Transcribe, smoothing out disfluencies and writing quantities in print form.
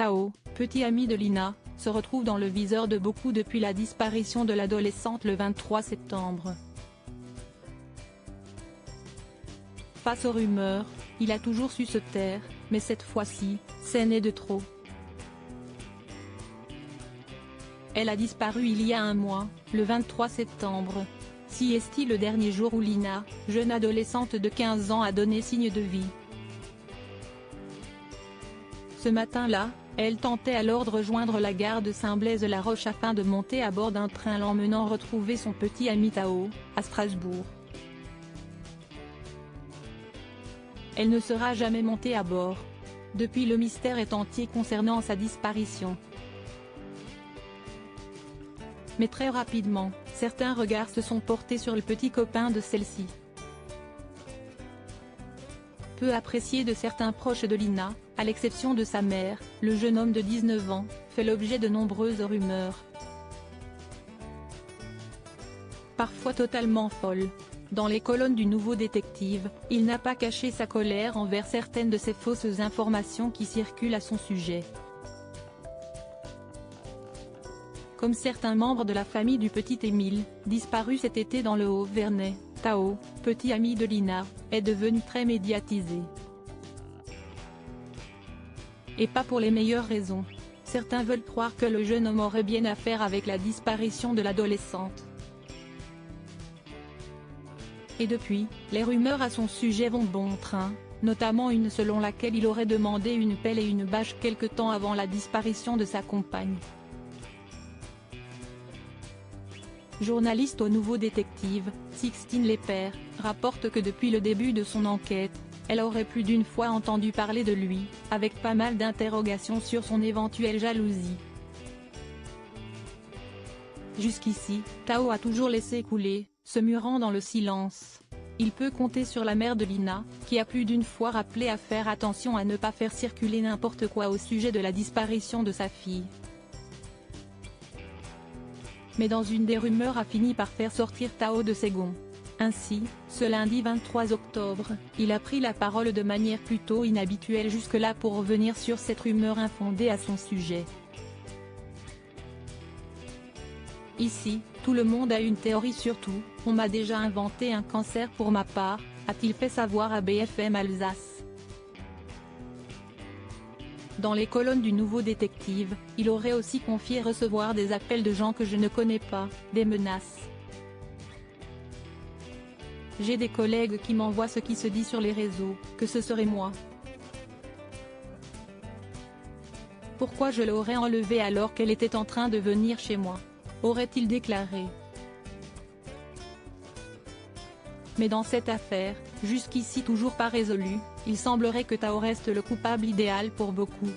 Tao, petit ami de Lina, se retrouve dans le viseur de beaucoup depuis la disparition de l'adolescente le 23 septembre. Face aux rumeurs, il a toujours su se taire, mais cette fois-ci, c'en est de trop. Elle a disparu il y a un mois, le 23 septembre. Si est-il le dernier jour où Lina, jeune adolescente de 15 ans, a donné signe de vie. Ce matin-là, elle tentait alors de rejoindre la gare de Saint-Blaise-la-Roche afin de monter à bord d'un train l'emmenant retrouver son petit ami Tao, à Strasbourg. Elle ne sera jamais montée à bord. Depuis, le mystère est entier concernant sa disparition. Mais très rapidement, certains regards se sont portés sur le petit copain de celle-ci. Peu apprécié de certains proches de Lina, à l'exception de sa mère, le jeune homme de 19 ans, fait l'objet de nombreuses rumeurs. Parfois totalement folles. Dans les colonnes du Nouveau Détective, il n'a pas caché sa colère envers certaines de ces fausses informations qui circulent à son sujet. Comme certains membres de la famille du petit Émile, disparu cet été dans le Haut-Vernay, Tao, petit ami de Lina, est devenu très médiatisé. Et pas pour les meilleures raisons. Certains veulent croire que le jeune homme aurait bien à faire avec la disparition de l'adolescente. Et depuis, les rumeurs à son sujet vont bon train, notamment une selon laquelle il aurait demandé une pelle et une bâche quelque temps avant la disparition de sa compagne. Journaliste au Nouveau Détective, Sixtine Lepère, rapporte que depuis le début de son enquête, elle aurait plus d'une fois entendu parler de lui, avec pas mal d'interrogations sur son éventuelle jalousie. Jusqu'ici, Tao a toujours laissé couler, se murant dans le silence. Il peut compter sur la mère de Lina, qui a plus d'une fois rappelé à faire attention à ne pas faire circuler n'importe quoi au sujet de la disparition de sa fille. Mais dans une des rumeurs a fini par faire sortir Tao de ses gonds. Ainsi, ce lundi 23 octobre, il a pris la parole de manière plutôt inhabituelle jusque-là pour revenir sur cette rumeur infondée à son sujet. Ici, tout le monde a une théorie surtout, on m'a déjà inventé un cancer pour ma part, a-t-il fait savoir à BFM Alsace. Dans les colonnes du Nouveau Détective, il aurait aussi confié recevoir des appels de gens que je ne connais pas, des menaces. J'ai des collègues qui m'envoient ce qui se dit sur les réseaux, que ce serait moi. Pourquoi je l'aurais enlevée alors qu'elle était en train de venir chez moi ? Aurait-il déclaré. Mais dans cette affaire, jusqu'ici toujours pas résolue, il semblerait que Tao reste le coupable idéal pour beaucoup.